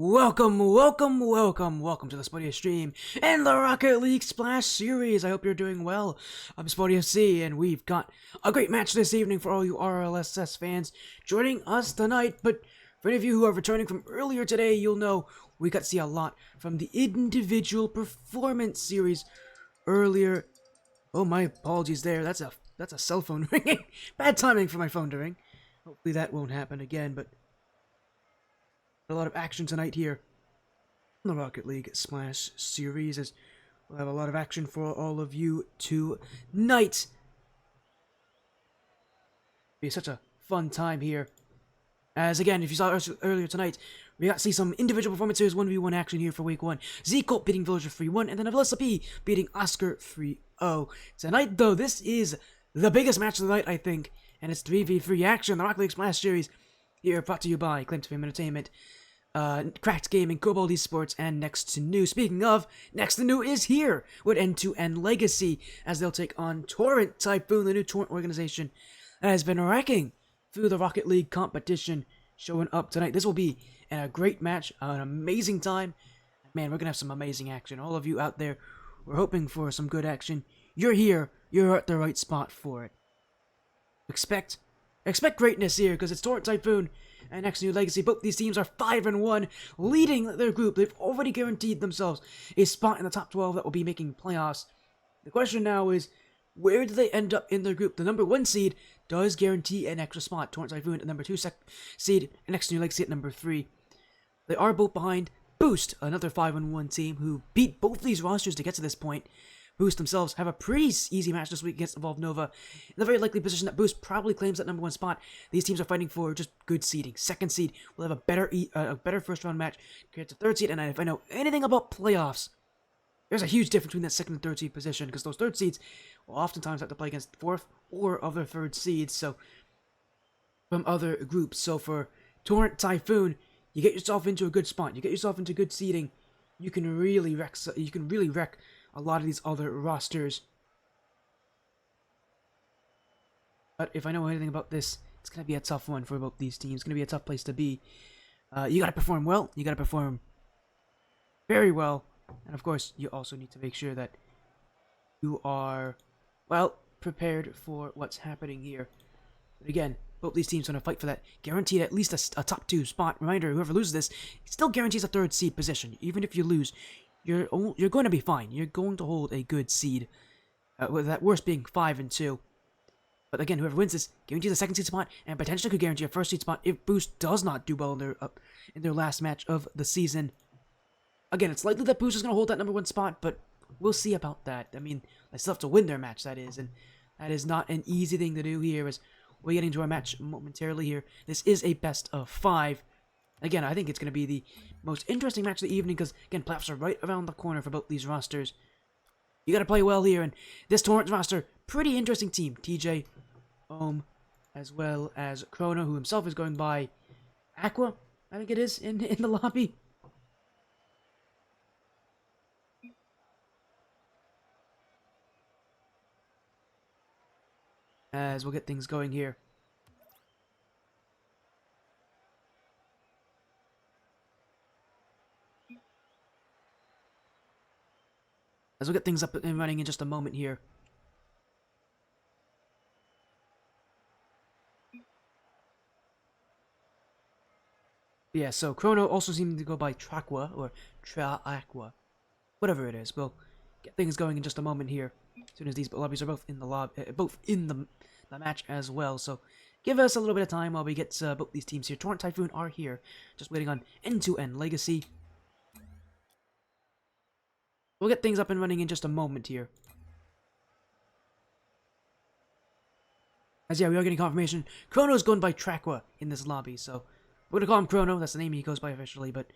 Welcome to the Spodio stream and the Rocket League Splash series. I hope you're doing well. I'm Spodio C, and we've got a great match this evening for all you RLSS fans joining us tonight. But for any of you who are returning from earlier today, you'll know we got to see a lot from the individual performance series earlier. Oh, my apologies there. That's a cell phone ringing. Bad timing for my phone to ring. Hopefully that won't happen again, but a lot of action tonight here in the Rocket League Splash series, as we'll have a lot of action for all of you tonight. It'll be such a fun time here. As again, if you saw us earlier tonight, we got to see some individual performances, 1v1 action here for week 1. Z-Colt beating Villager 3-1, and then Alyssa P beating Oscar 3-0. Tonight, though, this is the biggest match of the night, I think, and it's 3v3 action, the Rocket League Splash series, here brought to you by Claim to Fame Entertainment, Cracked Gaming, Cobalt Esports, and Next2Nu. Speaking of, Next2Nu is here with End2Nu Legacy, as they'll take on Torrent, Typhoon, the new Torrent organization that has been wrecking through the Rocket League competition, showing up tonight. This will be a great match, an amazing time. Man, we're going to have some amazing action. All of you out there, we're hoping for some good action. You're here. You're at the right spot for it. Expect greatness here, because it's Torrent, Typhoon, and Next2Nu Legacy. Both these teams are 5-1, leading their group. They've already guaranteed themselves a spot in the top 12 that will be making playoffs. The question now is, where do they end up in their group? The number 1 seed does guarantee an extra spot. Torrent, Typhoon at number 2 seed, and Next2Nu Legacy at number 3. They are both behind Boost, another 5-1 team who beat both these rosters to get to this point. Boost themselves have a pretty easy match this week against Evolve Nova. In the very likely position that Boost probably claims that number 1 spot, these teams are fighting for just good seeding. Second seed will have a better first round match compared to third seed, and if I know anything about playoffs, there's a huge difference between that second and third seed position, because those third seeds will oftentimes have to play against fourth or other third seeds, so from other groups. So for Torrent, Typhoon, you get yourself into a good spot, you get yourself into good seeding, you can really wreck a lot of these other rosters. But if I know anything about this, it's going to be a tough one for both these teams. It's going to be a tough place to be. You got to perform well. You got to perform very well. And of course, you also need to make sure that you are, well, prepared for what's happening here. But again, both these teams are going to fight for that guaranteed at least a top 2 spot. Reminder, whoever loses this still guarantees a third seed position. Even if you lose, you're going to be fine. You're going to hold a good seed, with that worst being 5-2. But again, whoever wins this guarantees a second seed spot and potentially could guarantee a first seed spot if Boost does not do well in their last match of the season. Again, it's likely that Boost is going to hold that number 1 spot, but we'll see about that. I mean, they still have to win their match, that is, and that is not an easy thing to do here, as we're getting to our match momentarily here. This is a best of 5. Again, I think it's going to be the most interesting match of the evening, because, again, playoffs are right around the corner for both these rosters. You got to play well here, and this Torrent roster, pretty interesting team. TJ, as well as Chrono, who himself is going by Aqua, I think it is, in the lobby. As we'll get things going here. As we'll get things up and running in just a moment here. Yeah, so Chrono also seemed to go by Traqua, or Tra-Aqua. Whatever it is, we'll get things going in just a moment here. As soon as these lobbies are both in the match as well. So give us a little bit of time while we get both these teams here. Torrent, Typhoon are here, just waiting on End2Nu Legacy. We'll get things up and running in just a moment here. As yeah, we are getting confirmation. Chrono's going by Traqua in this lobby, so we're going to call him Chrono. That's the name he goes by officially, but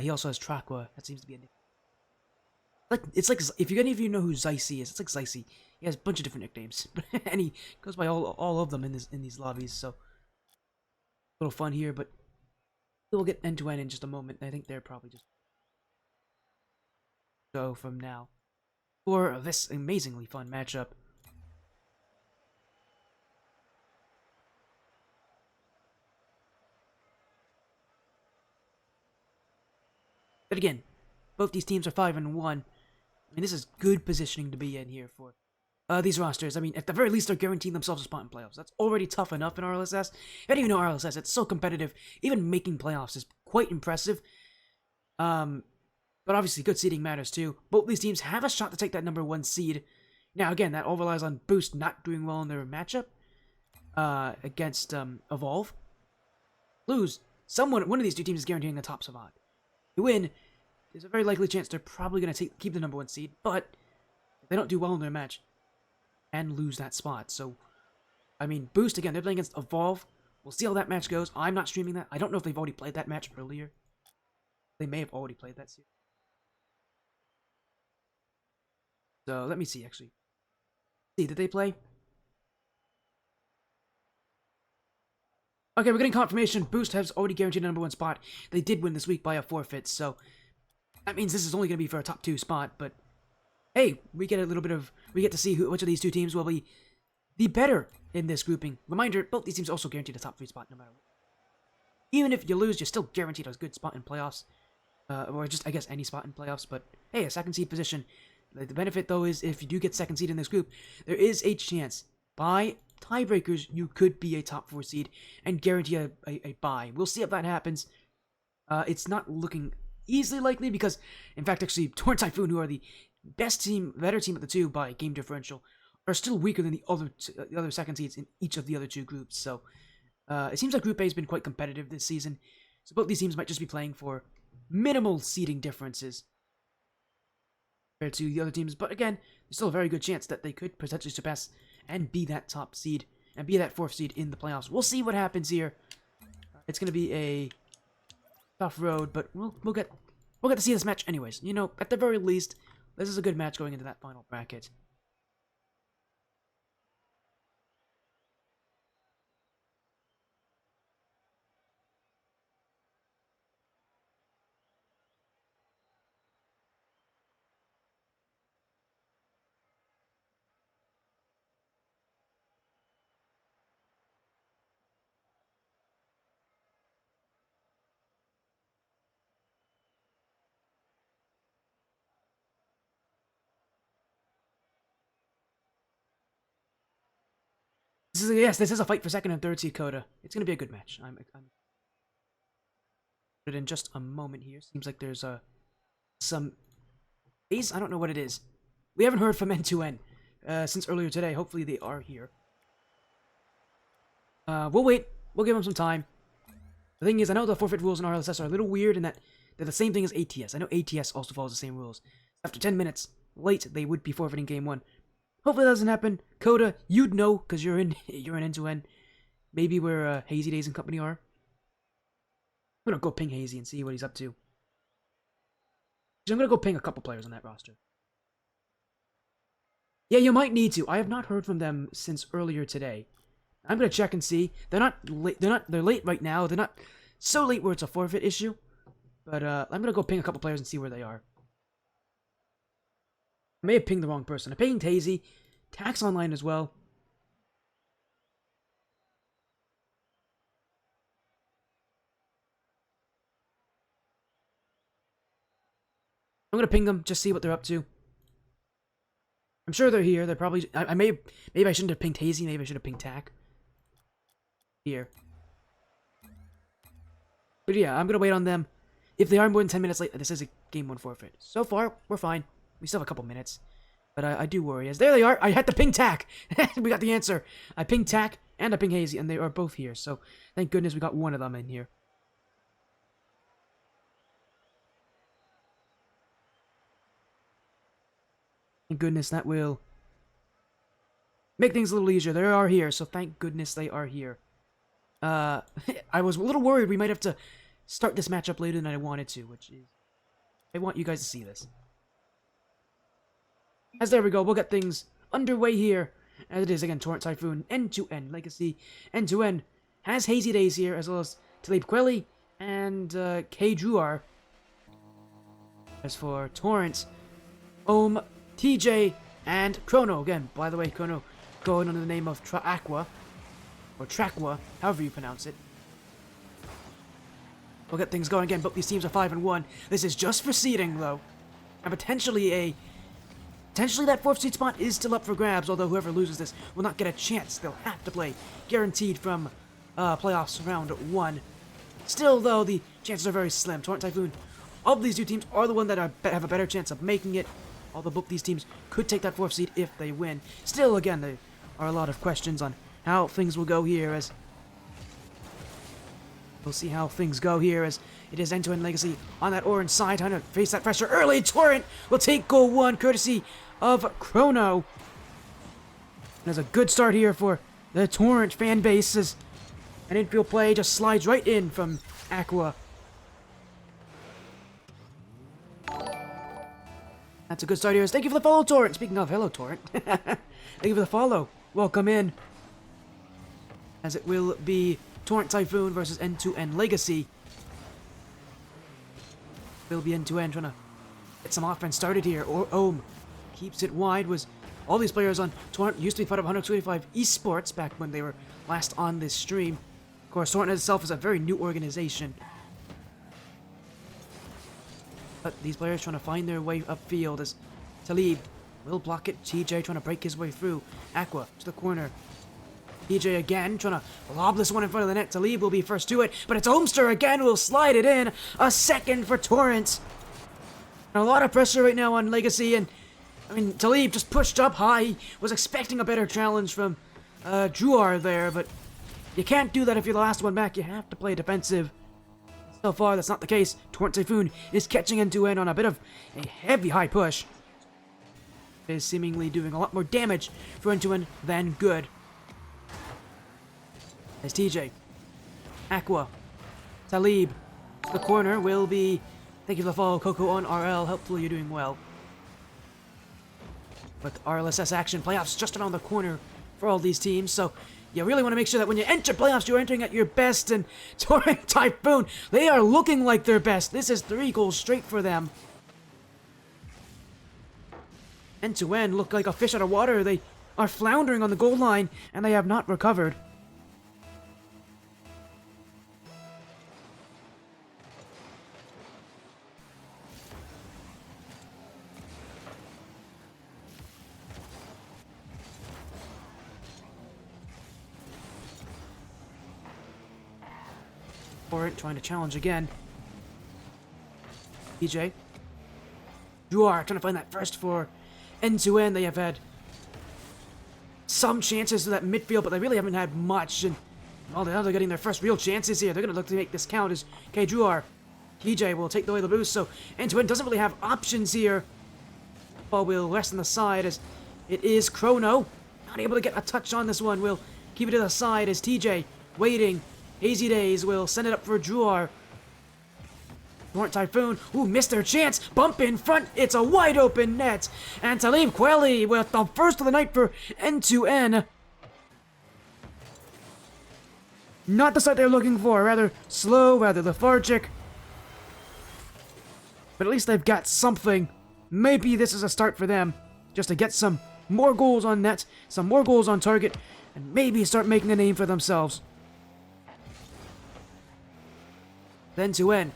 he also has Traqua. That seems to be a name. It's like, if any of you know who Zycy is, it's like Zycy. He has a bunch of different nicknames, and he goes by all of them in these lobbies, so a little fun here, but we'll get End2Nu in just a moment. I think they're probably just go from now for this amazingly fun matchup. But again, both these teams are 5-1. I mean, this is good positioning to be in here for these rosters. I mean, at the very least, they're guaranteeing themselves a spot in playoffs. That's already tough enough in RLSS. I don't even know RLSS. It's so competitive. Even making playoffs is quite impressive. But obviously, good seeding matters too. Both these teams have a shot to take that #1 seed. Now, again, that all relies on Boost not doing well in their matchup against Evolve. Lose, one of these two teams is guaranteeing the top spot. You win, there's a very likely chance they're probably going to keep the #1 seed, but if they don't do well in their match, and lose that spot. So, I mean, Boost, again, they're playing against Evolve. We'll see how that match goes. I'm not streaming that. I don't know if they've already played that match earlier. They may have already played that series. So, let me see, actually. See, did they play? Okay, we're getting confirmation. Boost has already guaranteed a #1 spot. They did win this week by a forfeit, so that means this is only going to be for a top 2 spot, but hey, we get to see which of these two teams will be better in this grouping. Reminder, both these teams also guaranteed a top 3 spot no matter what. Even if you lose, you're still guaranteed a good spot in playoffs. Or just, I guess, any spot in playoffs, but hey, a second seed position. The benefit, though, is if you do get second seed in this group, there is a chance, by tiebreakers, you could be a top 4 seed and guarantee a bye. We'll see if that happens. It's not looking easily likely because, in fact, actually, Torrent Typhoon, who are the better team of the two by game differential, are still weaker than the other second seeds in each of the other two groups. So, it seems like Group A has been quite competitive this season. So both these teams might just be playing for minimal seeding differences compared to the other teams. But again, there's still a very good chance that they could potentially surpass and be that top seed and be that 4th seed in the playoffs. We'll see what happens here. It's going to be a tough road, but we'll get to see this match anyways. You know, at the very least, this is a good match going into that final bracket. This is a fight for 2nd and 3rd seed Coda. It's going to be a good match. I'm put it in just a moment here. Seems like there's some haze. I don't know what it is. We haven't heard from N2N since earlier today. Hopefully they are here. We'll wait. We'll give them some time. The thing is, I know the forfeit rules in RLSS are a little weird in that they're the same thing as ATS. I know ATS also follows the same rules. After 10 minutes late, they would be forfeiting game 1. Hopefully that doesn't happen. Coda, you'd know because you're in N2N. Maybe where Hazy Days and company are. I'm gonna go ping Hazy and see what he's up to. I'm gonna go ping a couple players on that roster. Yeah, you might need to. I have not heard from them since earlier today. I'm gonna check and see. They're not late. They're late right now. They're not so late where it's a forfeit issue. But I'm gonna go ping a couple players and see where they are. I may have pinged the wrong person. I pinged Hazy. Tax online as well. I'm gonna ping them, just see what they're up to. I'm sure they're here. They're probably... Maybe I shouldn't have pinged Hazy. Maybe I should have pinged Tack. Here. But yeah, I'm gonna wait on them. If they are more than 10 minutes late, this is a game 1 forfeit. So far, we're fine. We still have a couple minutes. But I do worry. As there they are. I had to ping Tack. We got the answer. I pinged Tack and I pinged Hazy, and they are both here. So thank goodness we got one of them in here. Thank goodness that will make things a little easier. They are here, so thank goodness they are here. I was a little worried we might have to start this matchup later than I wanted to, which is... I want you guys to see this. As there we go, we'll get things underway here. As it is, again, Torrent Typhoon, N2N Legacy. N2N has Hazy Days here, as well as Talib Quelly and K. Druar. As for Torrent, TJ, and Chrono. Again, by the way, Chrono going under the name of Aqua, or Trakwa, however you pronounce it. we'll get things going again. Both these teams are 5-1. This is just for seeding, though. And potentially that 4th seed spot is still up for grabs, although whoever loses this will not get a chance. They'll have to play, guaranteed from playoffs round 1. Still, though, the chances are very slim. Torrent, Typhoon, of these two teams are the one that have a better chance of making it, although both these teams could take that 4th seed if they win. Still, again, there are a lot of questions on how things will go here, as we'll see how things go here, as it is Next2Nu Legacy on that orange side, trying to face that pressure early. Torrent will take goal 1, courtesy of Chrono. There's a good start here for the Torrent fan base, as an infield play just slides right in from Aqua. That's a good start here. Thank you for the follow, Torrent. Speaking of, hello, Torrent. Thank you for the follow. Welcome in. As it will be Torrent Typhoon versus Next2Nu Legacy. Will be Next2Nu trying to get some offense started here. Or Ohm keeps it wide. Was all these players on Torrent used to be part of 125 Esports back when they were last on this stream. Of course, Torrent itself is a very new organization. But these players trying to find their way upfield, as Talib will block it. TJ trying to break his way through. Aqua to the corner. TJ again trying to lob this one in front of the net. Talib will be first to it, but it's Ohmster again who will slide it in. A second for Torrent. And a lot of pressure right now on Legacy, and I mean, Talib just pushed up high. He was expecting a better challenge from Druar there, but you can't do that if you're the last one back. You have to play defensive. So far, that's not the case. Torrent Typhoon is catching Next2Nu on a bit of a heavy high push. It is seemingly doing a lot more damage for Next2Nu than good. As TJ, Aqua, Talib, to the corner will be. Thank you for the follow, Coco on RL. Hopefully you're doing well. With RLSS action, playoffs just around the corner for all these teams, so you really want to make sure that when you enter playoffs, you're entering at your best. And Torrent Typhoon, they are looking like their best. This is 3 goals straight for them. Next2Nu look like a fish out of water. They are floundering on the goal line, and they have not recovered. Torrent trying to challenge again. DJ. Druar trying to find that first for Next2Nu. They have had some chances to that midfield, but they really haven't had much. And well, now they're getting their first real chances here. They're going to look to make this count as Druar. TJ will take away the boost, so Next2Nu doesn't really have options here. Ball will rest on the side as it is Chrono. Not able to get a touch on this one. Will keep it to the side as TJ waiting. Hazy Days will send it up for Druar. Torrent Typhoon, ooh, missed their chance. Bump in front, it's a wide open net. And Talib Kweli with the first of the night for Next2Nu. Not the start they're looking for, rather slow, rather lethargic. But at least they've got something. Maybe this is a start for them, just to get some more goals on net, some more goals on target, and maybe start making a name for themselves. Next2Nu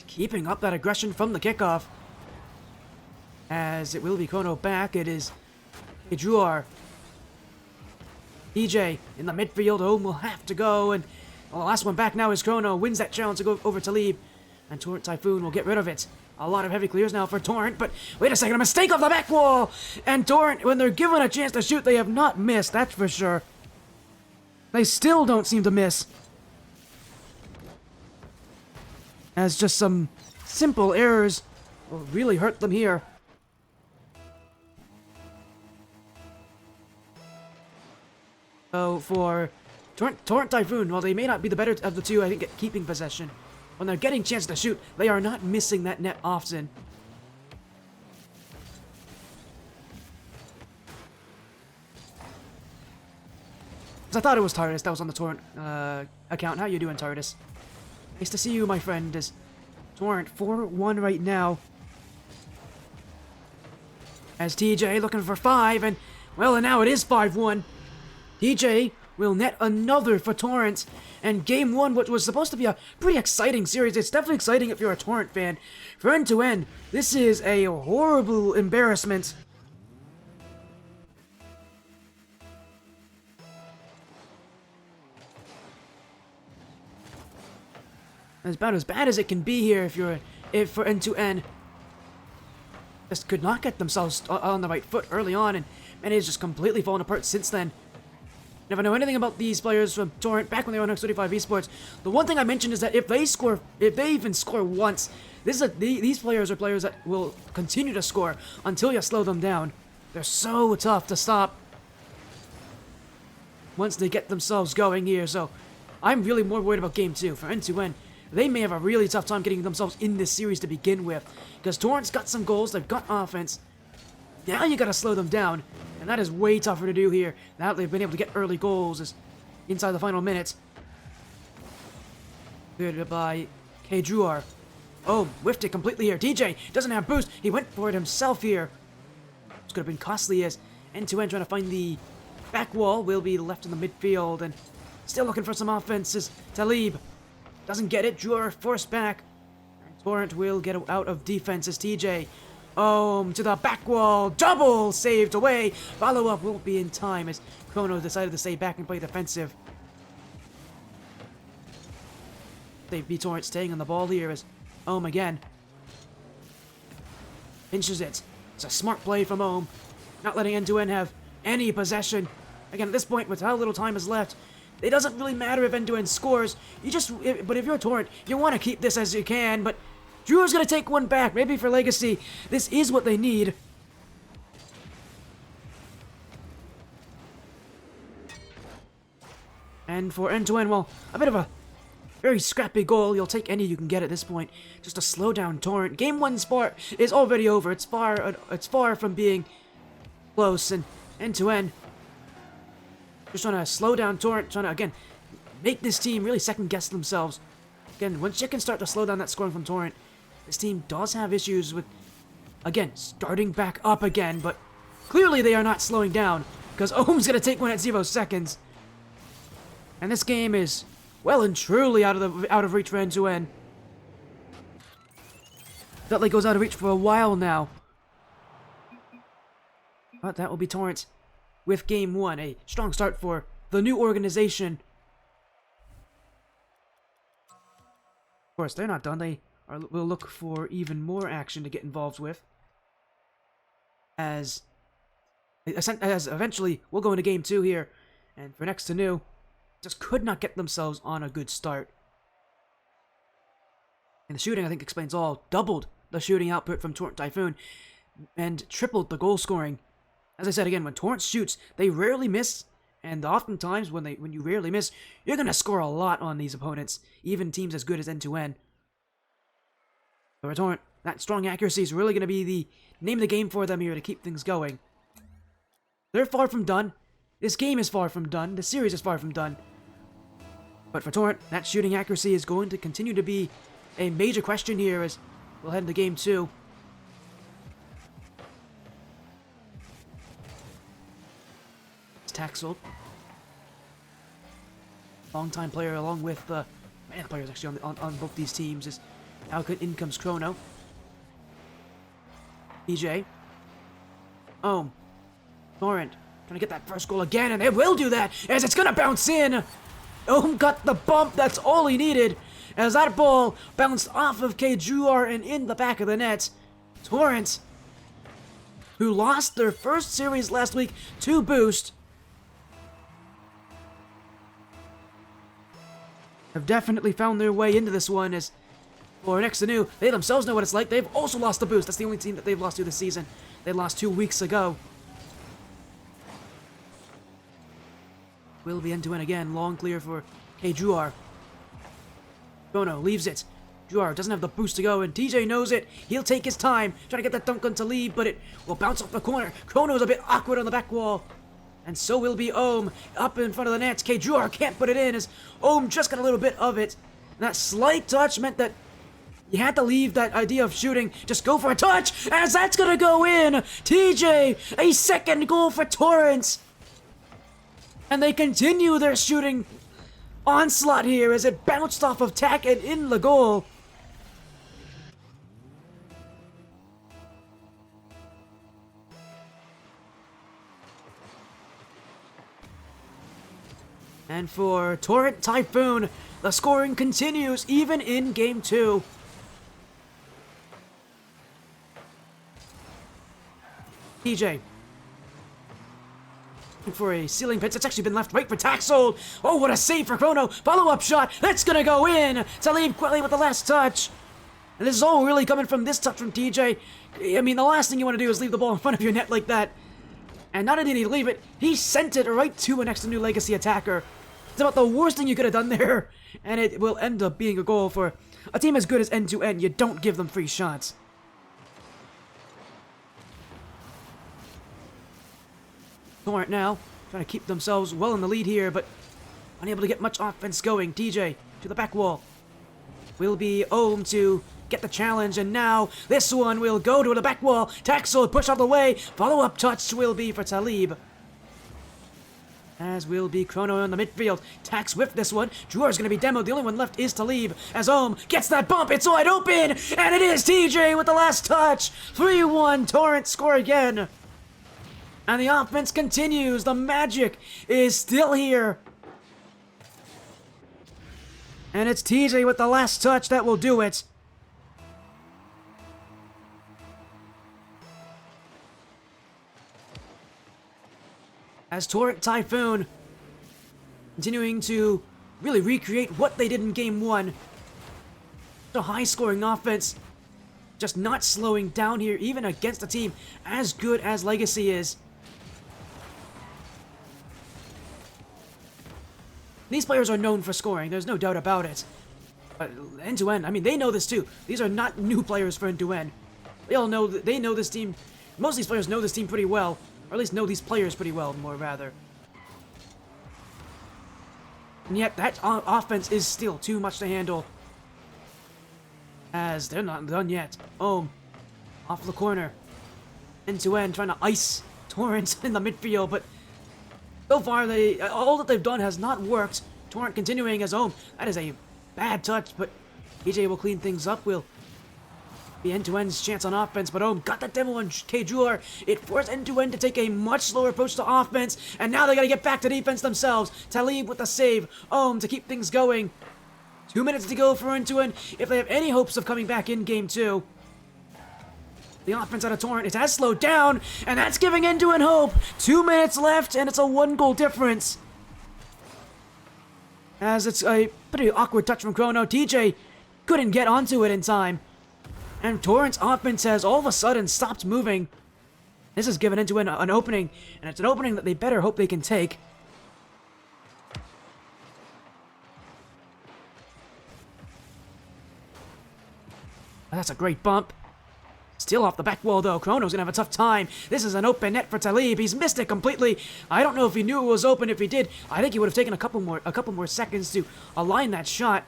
keeping up that aggression from the kickoff. As it will be Chrono back, it is Druar. DJ in the midfield. Ohm will have to go, and well, the last one back now is Chrono. Wins that challenge to go over Talib, and Torrent Typhoon will get rid of it. A lot of heavy clears now for Torrent, but wait a second, a mistake off the back wall! And Torrent, when they're given a chance to shoot, they have not missed, that's for sure. They still don't seem to miss. As just some simple errors will really hurt them here. So for Torrent Typhoon, while they may not be the better of the two, I think, at keeping possession, when they're getting chance to shoot, they are not missing that net often. I thought it was Tardis that was on the Torrent account. How you doing, Tardis? Nice to see you, my friend. Is Torrent 4-1 right now. As TJ looking for 5, and well, and now it is 5-1. TJ will net another for Torrent. And game one, which was supposed to be a pretty exciting series, it's definitely exciting if you're a Torrent fan. For End2Nu, this is a horrible embarrassment. About as bad as it can be here if for End2Nu. Just could not get themselves on the right foot early on, and it's just completely fallen apart since then. If I know anything about these players from Torrent back when they were on Next2Nu Esports, the one thing I mentioned is that if they even score once, these players are players that will continue to score until you slow them down. They're so tough to stop once they get themselves going here. So I'm really more worried about game two for End2Nu. They may have a really tough time getting themselves in this series to begin with, because Torrent's got some goals, they've got offense. Now you gotta slow them down, and that is way tougher to do here. Now that they've been able to get early goals is inside the final minutes. Cleared by K-Druar. Oh, whiffed it completely here. TJ doesn't have boost. He went for it himself here. This could have been costly as End2Nu trying to find the back wall. Will be left in the midfield, and still looking for some offenses. Talib doesn't get it. Druar forced back. And Torrent will get out of defense as TJ. To the back wall. Double saved away. Follow-up won't be in time as Chrono decided to stay back and play defensive. They beat Torrent staying on the ball here as again pinches it. It's a smart play from not letting End2Nu have any possession. Again, at this point, with how little time is left, it doesn't really matter if End2Nu scores. But if you're Torrent, you want to keep this as you can. But Drew's gonna take one back, maybe for legacy. This is what they need. And for End2Nu, well, a bit of a very scrappy goal. You'll take any you can get at this point, just to slow down Torrent. Game one's part is already over. It's far from being close, and End2Nu just trying to slow down Torrent, trying to, again, make this team really second-guess themselves. Again, once you can start to slow down that scoring from Torrent, this team does have issues with, again, starting back up again, but clearly they are not slowing down, because Ohm's going to take one at 0 seconds. And this game is well and truly out of reach for End2Nu. Felt like it goes out of reach for a while now. But that will be Torrent with game one. A strong start for the new organization. Of course, they're not done. They will look for even more action to get involved with. As eventually we'll go into game two here. And for Next2Nu, just could not get themselves on a good start. And the shooting, I think, explains all. Doubled the shooting output from Torrent Typhoon and tripled the goal scoring. As I said again, when Torrent shoots, they rarely miss, and oftentimes when you rarely miss, you're gonna score a lot on these opponents, even teams as good as End2Nu. But for Torrent, that strong accuracy is really gonna be the name of the game for them here to keep things going. They're far from done. This game is far from done. The series is far from done. But for Torrent, that shooting accuracy is going to continue to be a major question here as we'll head into game two. Taxel, long-time player, along with the players actually on both these teams. Is how in comes Chrono, DJ, Torrent trying to get that first goal again, and they will do that as it's gonna bounce in. Got the bump. That's all he needed, as that ball bounced off of K-Druar and in the back of the net. Torrent, who lost their first series last week to Boost, have definitely found their way into this one. As for Next2Nu, they themselves know what it's like. They've also lost the Boost. That's the only team that they've lost to this season. They lost 2 weeks ago. Will be End2Nu again. Long clear for K-Druar. Chrono leaves it. Druar doesn't have the boost to go, and TJ knows it. He'll take his time, trying to get that dunk on Talib, but it will bounce off the corner. Chrono's a bit awkward on the back wall. And so will be up in front of the net. K-Druar can't put it in as just got a little bit of it. And that slight touch meant that you had to leave that idea of shooting. Just go for a touch, as that's gonna go in. TJ, a second goal for Torrent. And they continue their shooting onslaught here as it bounced off of Tack and in the goal. And for Torrent Typhoon, the scoring continues even in Game 2. TJ. For a ceiling pitch, it's actually been left right for Taxol. Oh, what a save for Chrono. Follow-up shot. That's going to go in. Talib quickly with the last touch. And this is all really coming from this touch from TJ. I mean, the last thing you want to do is leave the ball in front of your net like that. And not only did he leave it, he sent it right to a Next2Nu Legacy attacker. It's about the worst thing you could have done there. And it will end up being a goal for a team as good as N2N. You don't give them free shots. Torrent now, trying to keep themselves well in the lead here, but unable to get much offense going. TJ to the back wall. Will be Ohm to get the challenge, and now this one will go to the back wall. Taxol push out the way. Follow-up touch will be for Talib. As will be Chrono in the midfield. Tax whiffed this one. Drawer's going to be demoed. The only one left is Talib. As Ohm gets that bump, it's wide open, and it is TJ with the last touch. 3-1, Torrent score again. And the offense continues. The magic is still here. And it's TJ with the last touch that will do it. As Torrent Typhoon continuing to really recreate what they did in Game 1. The high-scoring offense. Just not slowing down here, even against a team as good as Legacy is. These players are known for scoring, there's no doubt about it. But N2N, I mean, they know this too. These are not new players for N2N. They all know, they know this team. Most of these players know this team pretty well. Or at least know these players pretty well, more rather. And yet, that offense is still too much to handle. As they're not done yet. Ohm, off the corner. N2N trying to ice Torrent in the midfield, but so far, all that they've done has not worked. Torrent continuing as Ohm. That is a bad touch, but EJ will clean things up. Will be N2N's chance on offense, but Ohm got that demo on K-Jeweler. It forced N2N to take a much slower approach to offense, and now they gotta get back to defense themselves. Talib with the save. Ohm to keep things going. 2 minutes to go for N2N if they have any hopes of coming back in Game 2. The offense out of Torrent, it has slowed down, and that's giving N2N hope. 2 minutes left, and it's a 1-goal difference. As it's a pretty awkward touch from Chrono. TJ couldn't get onto it in time. And Torrent's offense has all of a sudden stopped moving. This has given N2N an opening, and it's an opening that they better hope they can take. That's a great bump. Still off the back wall, though. Chrono's gonna have a tough time. This is an open net for Talib. He's missed it completely. I don't know if he knew it was open. If he did, I think he would have taken a couple more seconds to align that shot.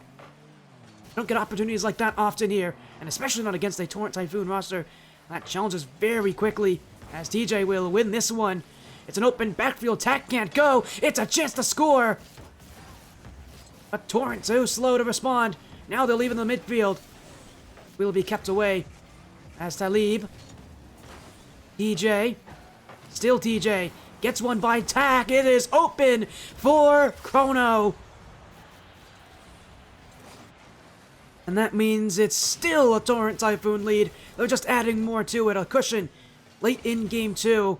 Don't get opportunities like that often here, and especially not against a Torrent Typhoon roster that challenges very quickly. As TJ will win this one. It's an open backfield. Tack can't go. It's a chance to score. But Torrent too slow to respond. Now they'll leave in the midfield. Will be kept away. As Talib. TJ. Still TJ. Gets one by Tack. It is open for Chrono. And that means it's still a Torrent Typhoon lead. They're just adding more to it. A cushion late in Game 2.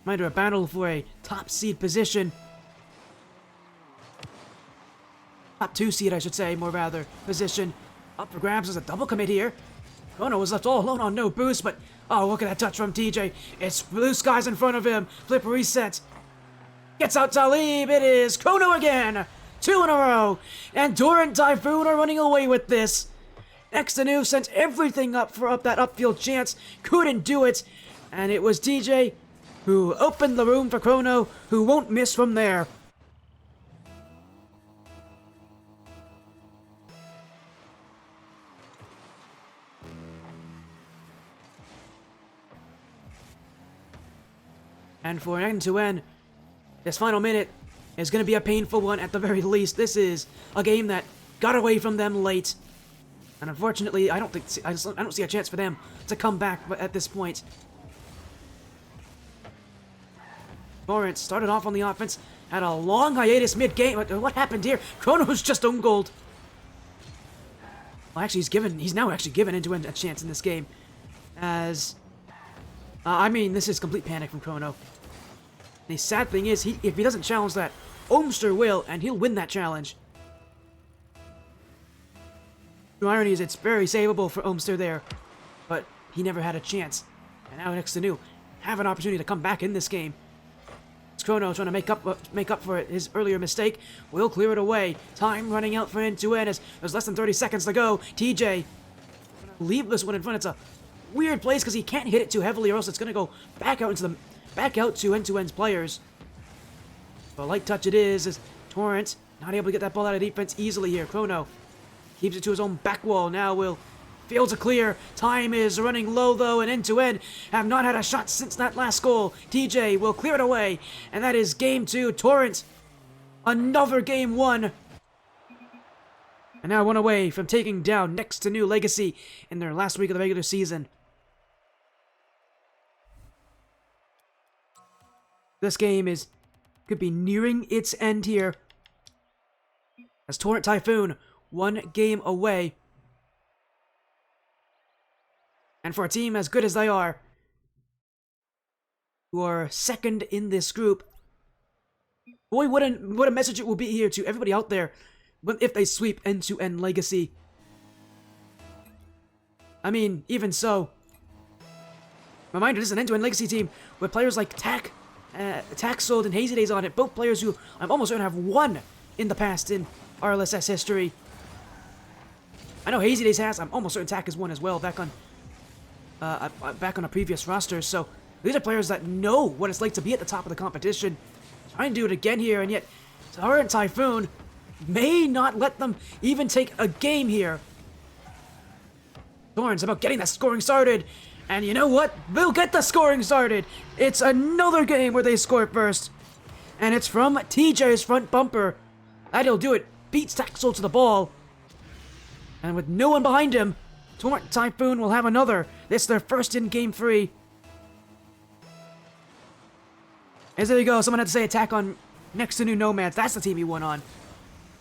Might have a battle for a top seed position. Top 2 seed, I should say, more rather, position. Up for grabs as a double commit here. Chrono was left all alone on no boost, but oh, look at that touch from TJ. It's blue skies in front of him. Flip reset. Gets out Talib. It is Chrono again. 2 in a row. And Torrent Typhoon are running away with this. Next2Nu sent everything up for that upfield chance. Couldn't do it. And it was TJ who opened the room for Chrono, who won't miss from there. And for Next2Nu, this final minute is going to be a painful one at the very least. This is a game that got away from them late. And unfortunately, I don't see a chance for them to come back at this point. Torrent started off on the offense, had a long hiatus mid-game. What happened here? Chrono's just own gold. Well, actually, he's now actually given Next2Nu a chance in this game. As, I mean, this is complete panic from Chrono. The sad thing is, if he doesn't challenge that, Ohmster will, and he'll win that challenge. The irony is it's very savable for Ohmster there, but he never had a chance. And now Next2Nu have an opportunity to come back in this game. It's Chrono trying to make up for his earlier mistake. Will clear it away. Time running out for Next2Nu as there's less than 30 seconds to go. TJ leave this one in front. It's a weird place because he can't hit it too heavily, or else it's gonna go back out to Next2Nu's players. But a light touch it is Torrent not able to get that ball out of defense easily here. Chrono keeps it to his own back wall. Now will fail to clear. Time is running low though, and Next2Nu have not had a shot since that last goal. TJ will clear it away, and that is game 2. Torrent, another game 1. And now 1 away from taking down Next2Nu Legacy in their last week of the regular season. This game could be nearing its end here, as Torrent Typhoon 1 game away. And for a team as good as they are, who are second in this group, boy, what a message it will be here to everybody out there if they sweep Next2Nu Legacy. I mean, even so, reminder, this is an Next2Nu Legacy team with players like Taxold and Hazy Days on it, both players who I'm almost certain have won in the past in RLSS history. I know Hazy Days has. I'm almost certain Tack has won as well back on a previous roster. So these are players that know what it's like to be at the top of the competition. Trying to do it again here, and yet Torrent Typhoon may not let them even take a game here. Torrent's about getting that scoring started. And you know what? They'll get the scoring started. It's another game where they score first. And it's from TJ's front bumper. That'll do it. Beats Taxel to the ball. And with no one behind him, Torrent Typhoon will have another. This is their first in game 3. As there you go. Someone had to say attack on Next2Nu Nomads. That's the team he won on.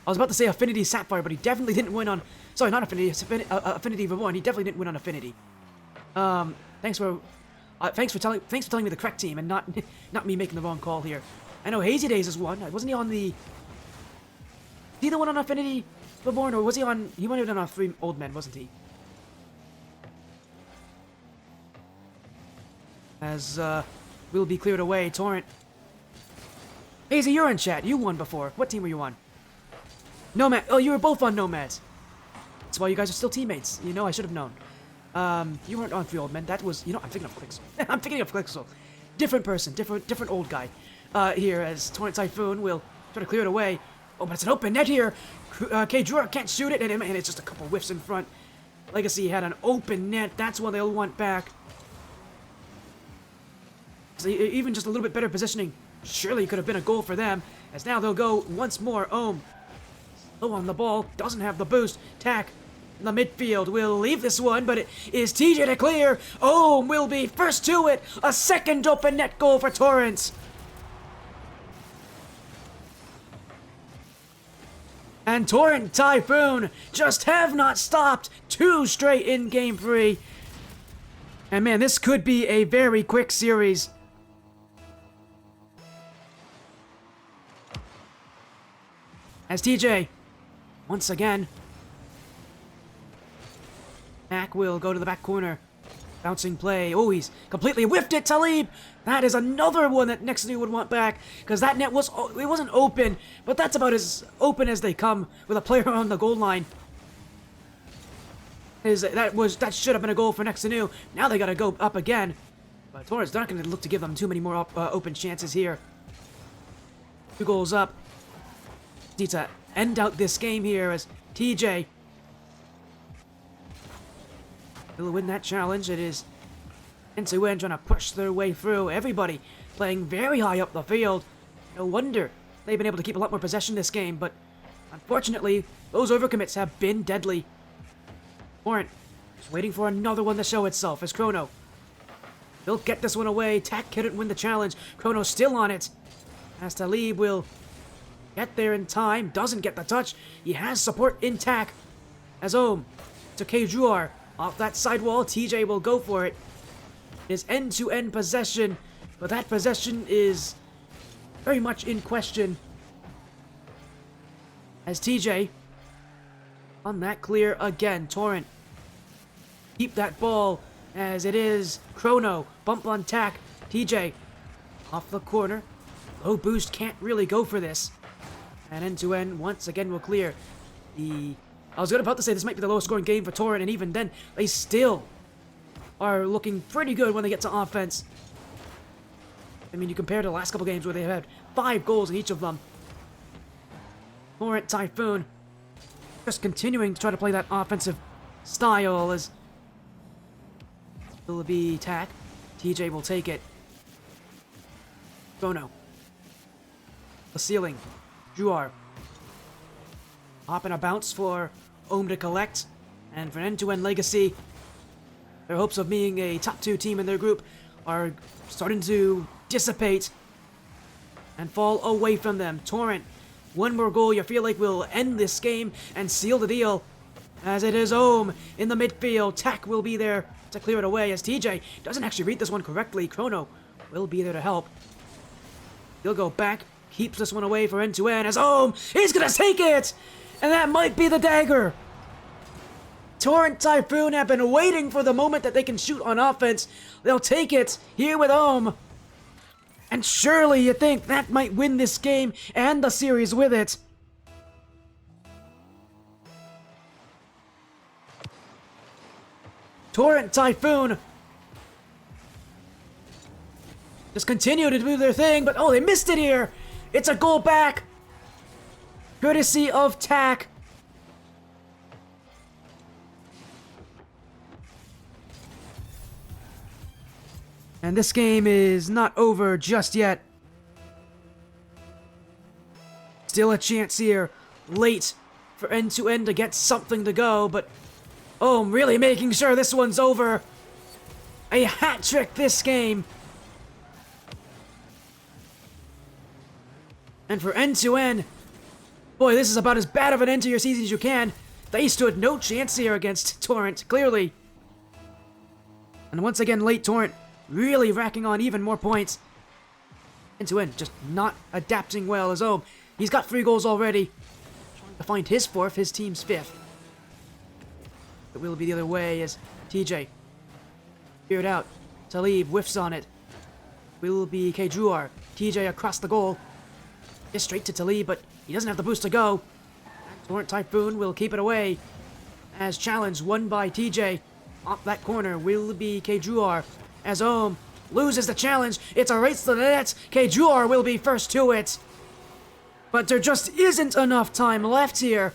I was about to say Affinity Sapphire, but he definitely didn't win on... Sorry, not Affinity. Affinity Reborn. He definitely didn't win on Affinity. Thanks for telling me the correct team and not me making the wrong call here. I know Hazy Days is one. Wasn't he on the... Was he the one on Affinity Reborn, or was he on... He might have been on 3 Old Men, wasn't he? As, will be cleared away. Torrent. Hazy, you're in chat. You won before. What team were you on? Nomad. Oh, you were both on Nomads. That's why you guys are still teammates. You know, I should have known. You weren't on 3 Old Men. That was, you know, I'm thinking of Clixel. I'm thinking of Clixel. Different person, different old guy. Here, as Torrent Typhoon will try to clear it away. Oh, but it's an open net here. K-Drura can't shoot it, and it's just a couple whiffs in front. Legacy had an open net. That's what they'll want back. So even just a little bit better positioning surely could have been a goal for them. As now they'll go once more. Ohm, low on the ball, doesn't have the boost. Tack. The midfield will leave this one, but it is TJ to clear. Ohm will be first to it. A second open net goal for Torrent. And Torrent Typhoon just have not stopped. 2 straight in game 3. And man, this could be a very quick series. As TJ, once again, Mac will go to the back corner. Bouncing play. Oh, he's completely whiffed it, Talib! That is another one that Next2Nu would want back, because that net it wasn't open, but that's about as open as they come with a player on the goal line. That should have been a goal for Next2Nu. Now they gotta go up again. But Torrent's not gonna look to give them too many more open chances here. 2 goals up. Need to end out this game here as TJ will win that challenge. It is N2N trying to push their way through. Everybody playing very high up the field. No wonder they've been able to keep a lot more possession this game, but unfortunately, those overcommits have been deadly. Torrent is waiting for another one to show itself as Chrono. They'll get this one away. Tak couldn't win the challenge. Chrono's still on it. As Talib will get there in time. Doesn't get the touch. He has support in Tak. As Ohm to Kjuar. Off that sidewall, TJ will go for it. It is end-to-end possession, but that possession is very much in question. As TJ on that clear again. Torrent keep that ball as it is Chrono. Bump on Tak. TJ off the corner. Low boost can't really go for this. And end-to-end once again will clear. I was about to say this might be the lowest scoring game for Torrent, and even then, they still are looking pretty good when they get to offense. I mean, you compare to the last couple games where they had 5 goals in each of them. Torrent Typhoon just continuing to try to play that offensive style as will be Tak. TJ will take it. Chrono. The ceiling. Juar. Hop and a bounce for Ohm to collect. And for end-to-end Legacy, their hopes of being a top 2 team in their group are starting to dissipate and fall away from them. Torrent, one more goal you feel like will end this game and seal the deal. As it is Ohm in the midfield. Tak will be there to clear it away as TJ doesn't actually read this one correctly. Chrono will be there to help. He'll go back, keeps this one away for end-to-end as Ohm is gonna take it! And that might be the dagger! Torrent Typhoon have been waiting for the moment that they can shoot on offense. They'll take it here with Ohm. And surely you think that might win this game and the series with it. Torrent Typhoon just continue to do their thing, but oh, they missed it here. It's a goal back. Courtesy of Tak. And this game is not over just yet. Still a chance here, late, for end-to-end to get something to go, but Ohm really making sure this one's over. A hat trick this game. And for end-to-end, boy, this is about as bad of an end to your season as you can. They stood no chance here against Torrent, clearly. And once again, late Torrent really racking on even more points. End-to-end just not adapting well as Ohm. He's got 3 goals already. Trying to find his 4th, his team's 5th. It will be the other way as TJ cleared out. Talib whiffs on it. Will be Kjuar. TJ across the goal. Gets straight to Talib, but he doesn't have the boost to go. Torrent Typhoon will keep it away. As challenge won by TJ. Off that corner will be Kjuar. As Ohm loses the challenge. It's a race to the net. Kjuar will be first to it. But there just isn't enough time left here.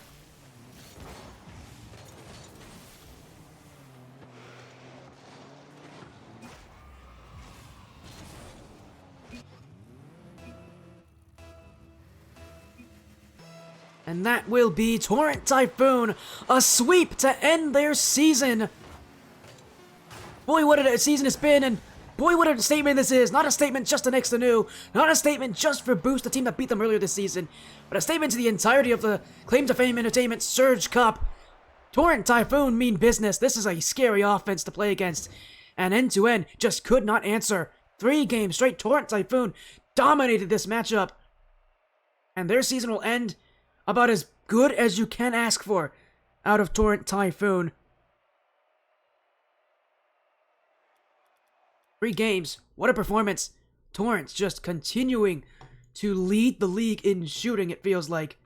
And that will be Torrent Typhoon, a sweep to end their season. Boy, what a season it's been, and boy, what a statement this is. Not a statement just to Next2Nu, not a statement just for Boost, the team that beat them earlier this season, but a statement to the entirety of the Claim to Fame Entertainment Surge Cup. Torrent Typhoon mean business. This is a scary offense to play against, and end-to-end just could not answer. 3 games straight, Torrent Typhoon dominated this matchup, and their season will end about as good as you can ask for out of Torrent Typhoon. 3 games. What a performance. Torrent's just continuing to lead the league in shooting, it feels like.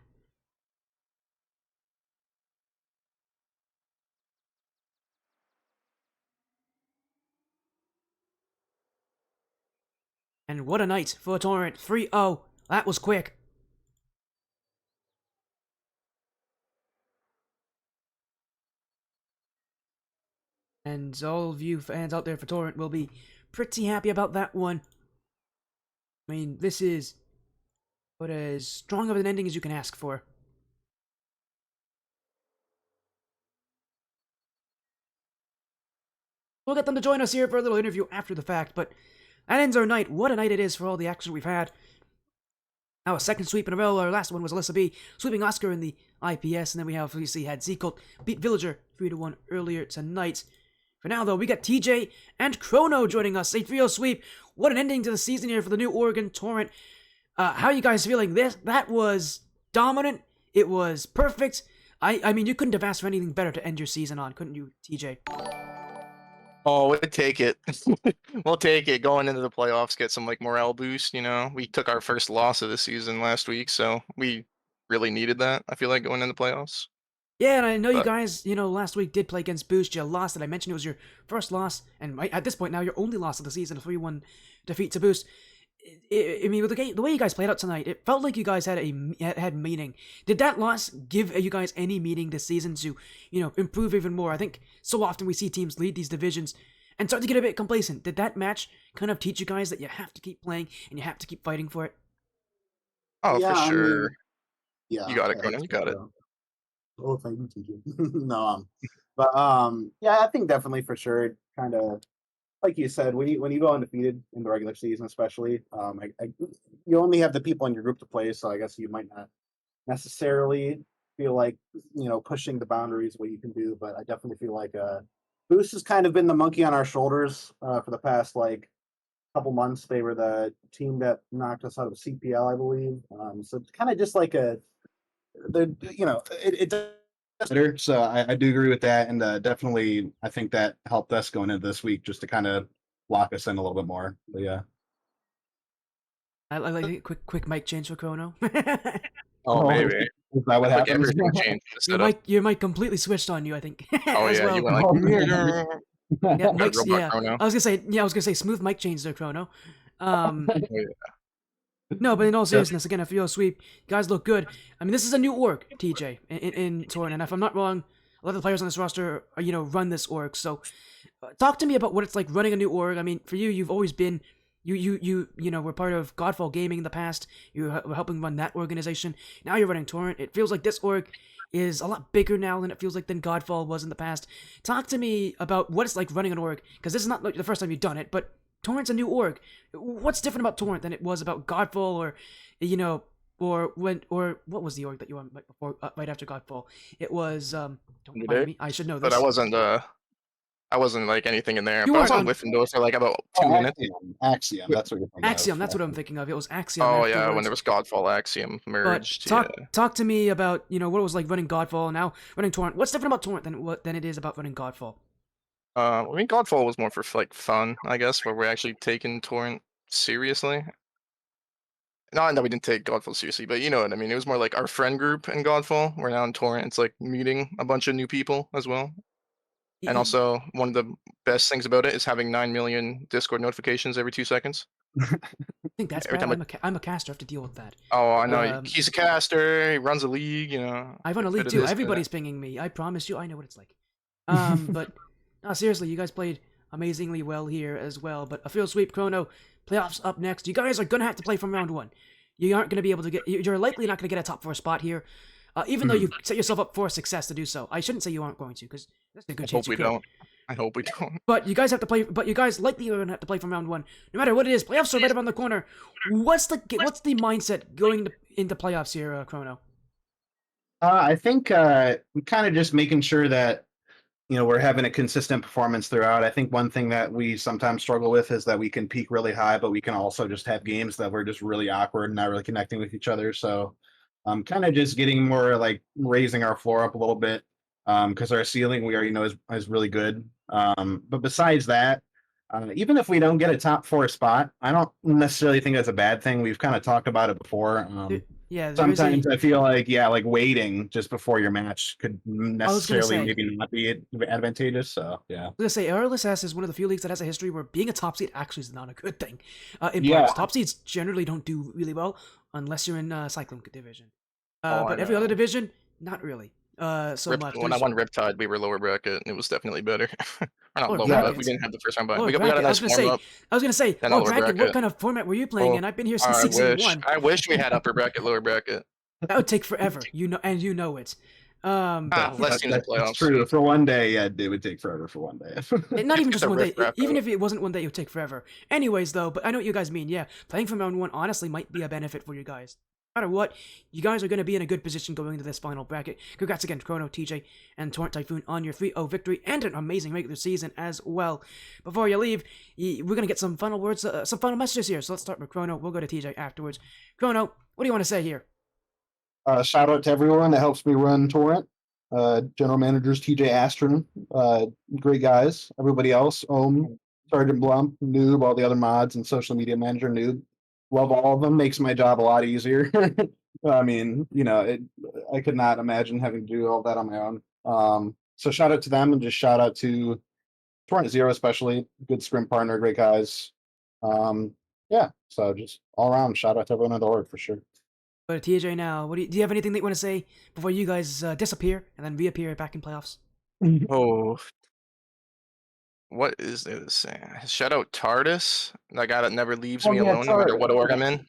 And what a night for Torrent. 3-0. That was quick. And all of you fans out there for Torrent will be pretty happy about that one. I mean, this is about as strong of an ending as you can ask for. We'll get them to join us here for a little interview after the fact, but that ends our night. What a night it is for all the action we've had. Now, a second sweep in a row. Our last one was Alyssa B sweeping Oscar in the IPS, and then we have, obviously, had Z-Cult beat Villager 3-1 earlier tonight. For now, though, we got TJ and Chrono joining us. A trio sweep. What an ending to the season here for the New Oregon Torrent. How are you guys feeling? That was dominant. It was perfect. I mean, you couldn't have asked for anything better to end your season on, couldn't you, TJ? Oh, we'll take it. We'll take it. Going into the playoffs, get some like morale boost. We took our first loss of the season last week, so we really needed that. I feel like going into the playoffs. Yeah, and I know you guys, last week did play against Boost. You lost it. I mentioned it was your first loss, and at this point now, your only loss of the season, a 3-1 defeat to Boost. I mean, with the way you guys played out tonight, it felt like you guys had meaning. Did that loss give you guys any meaning this season to, improve even more? I think so often we see teams lead these divisions and start to get a bit complacent. Did that match kind of teach you guys that you have to keep playing and you have to keep fighting for it? Oh, Yeah, for sure. mean, yeah. You got it, Conan. You got it. Oh, thank you, TJ. No, yeah, I think definitely for sure. Kind of like you said, when you go undefeated in the regular season, especially, you only have the people in your group to play, so I guess you might not necessarily feel like pushing the boundaries what you can do. But I definitely feel like Boost has kind of been the monkey on our shoulders for the past couple months. They were the team that knocked us out of CPL, I believe. So it's kind of just like it better. So I do agree with that, and definitely I think that helped us going into this week just to kind of lock us in a little bit more. But yeah. I like a quick mic change for Chrono. Oh, maybe. Is that what happened? Everything changed. Your mic completely switched on you, I think. Oh as yeah, well. you went like. Yeah, Mike's, yeah. Chrono. I was gonna say smooth mic change there, Chrono. Oh, yeah. No, but in all seriousness, again, if you're sweep, you guys look good. I mean, this is a new org, TJ, in Torrent, and if I'm not wrong, a lot of the players on this roster, run this org. So, talk to me about what it's like running a new org. I mean, for you, you've always been, were part of Godfall Gaming in the past. You were helping run that organization. Now you're running Torrent. It feels like this org is a lot bigger now than it feels like than Godfall was in the past. Talk to me about what it's like running an org, because this is not like the first time you've done it, but Torrent's a new org. What's different about Torrent than it was about Godfall, or what was the org that you won before, right after Godfall? It was don't remind me. I should know this. But I wasn't like anything in there. You but I was weren't on on- Gryffindor for like about 2 minutes. Axiom. That's what you're thinking Axiom, of. that's what I'm thinking of. It was Axiom. Oh yeah, afterwards. when there was Godfall Axiom merged. But talk to me about what it was like running Godfall and now running Torrent. What's different about Torrent than it is about running Godfall? I mean, Godfall was more for like fun, I guess, where we're actually taking Torrent seriously. Not that we didn't take Godfall seriously, but you know what I mean. It was more like our friend group in Godfall. We're now in Torrent. It's like meeting a bunch of new people as well. And also, one of the best things about it is having 9 million Discord notifications every 2 seconds. I think that's Every bad. time I'm a caster. I have to deal with that. Oh, I know. He's a caster. He runs a league. I run a league too. Everybody's pinging me. I promise you, I know what it's like. But no, seriously, you guys played amazingly well here as well. But a field sweep, Chrono, playoffs up next. You guys are gonna have to play from round 1. You aren't gonna be able to get. You're likely not gonna get a top 4 spot here, even though you set yourself up for success to do so. I shouldn't say you aren't going to, because there's a good chance you could. I hope we don't. But you guys have to play. But you guys likely are gonna have to play from round 1, no matter what it is. Playoffs are right around the corner. What's the mindset going into playoffs here, Chrono? I think we're kind of just making sure that we're having a consistent performance throughout. I think one thing that we sometimes struggle with is that we can peak really high, but we can also just have games that we're just really awkward and not really connecting with each other. So kind of just getting more like raising our floor up a little bit, because our ceiling we already know is really good. But besides that, even if we don't get a top 4 spot, I don't necessarily think that's a bad thing. We've kind of talked about it before. Sometimes I feel like waiting just before your match could necessarily maybe not be advantageous. So yeah, I was gonna say RLSS is one of the few leagues that has a history where being a top seed actually is not a good thing. In playoffs, top seeds generally don't do really well unless you're in Cyclone division. But every other division, not really. so much. When I won Riptide, we were lower bracket, and it was definitely better. Or not Lower lower, but bracket? we didn't have the first round bye. Lower We got a bracket. nice warm up. I was gonna say, Then lower lower bracket. What bracket. kind of format were you playing Oh, in? I've been here since I season wish. 1. I wish we had upper bracket, lower bracket. That would take forever. You know, and you know it. Less teams in That's playoffs. true. For one day, yeah, it would take forever for one day. Not even Get just the one day. riff-raff Even out. if it wasn't one day, it would take forever. Anyways, though, but I know what you guys mean. Yeah, playing from round 1 honestly might be a benefit for you guys. No matter what, you guys are going to be in a good position going into this final bracket. Congrats again, Chrono, TJ, and Torrent Typhoon on your 3-0 victory and an amazing regular season as well. Before you leave, we're going to get some final words, some final messages here. So let's start with Chrono. We'll go to TJ afterwards. Chrono, what do you want to say here? Shout out to everyone that helps me run Torrent. General managers TJ Astron, great guys. Everybody else, Sergeant Blump, Noob, all the other mods, and social media manager Noob. Love all of them. Makes my job a lot easier. I mean, I could not imagine having to do all that on my own. So shout out to them, and just shout out to Torrent Zero, especially good sprint partner, great guys. Yeah, so just all around shout out to everyone on the org for sure. Go to TJ now. Do you have anything that you want to say before you guys disappear and then reappear back in playoffs? Oh, what is there to say? Shout out TARDIS, that guy that never leaves me alone, no matter what org I'm in.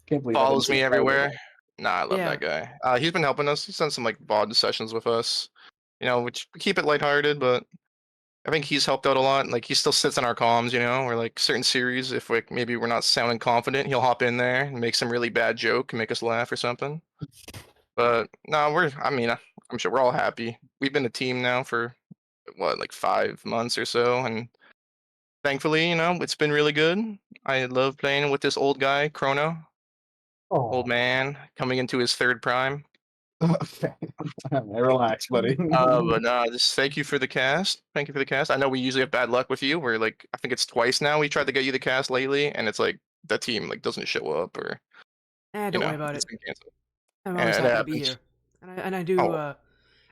Can't believe Follows me everywhere. Nah, I love Yeah. that guy. He's been helping us. He's done some like VOD sessions with us. Which we keep it lighthearted, but I think he's helped out a lot. Like he still sits in our comms, or like certain series, if maybe we're not sounding confident, he'll hop in there and make some really bad joke and make us laugh or something. But no, I'm sure we're all happy. We've been a team now for like 5 months or so, and thankfully, it's been really good. I love playing with this old guy, Chrono, old man coming into his 3rd prime. Relax, buddy. But just thank you for the cast. Thank you for the cast. I know we usually have bad luck with you. We're like, I think it's twice now we tried to get you the cast lately, and it's like the team like doesn't show up or. Don't worry about it. It's been canceled. I'm always it happy to be happens. here, and I do. Oh.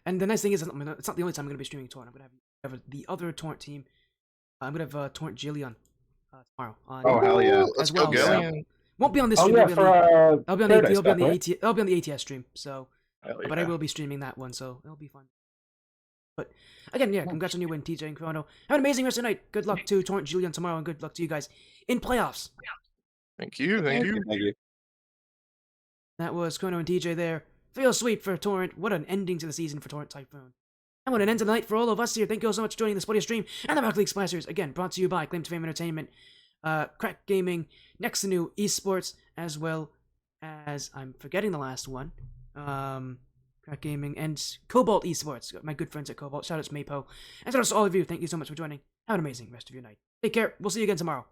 And the nice thing is, it's not the only time I'm going to be streaming Torrent. I'm going to have the other Torrent team. I'm going to have Torrent Jillian tomorrow. Oh hell yeah! Let's as go, well, Gillian. Won't be on this Oh stream. yeah, I'll be on the ATS stream. So, Hell but I yeah. will be streaming that one, so it'll be fun. But again, yeah, congrats on your win, TJ and Chrono. Have an amazing rest of the night. Good luck to Torrent Jillian tomorrow, and good luck to you guys in playoffs. Thank you. Thank you. Thank you. That was Chrono and TJ there. Feel sweet for Torrent. What an ending to the season for Torrent Typhoon. And what an end to the night for all of us here. Thank you all so much for joining the Spotty stream and the Rocket League Splashers. Again, brought to you by Claim to Fame Entertainment, Crack Gaming, Next2Nu Esports, as well as, I'm forgetting the last one, Crack Gaming and Cobalt Esports. My good friends at Cobalt. Shout out to Mapo. And shout out to all of you. Thank you so much for joining. Have an amazing rest of your night. Take care. We'll see you again tomorrow.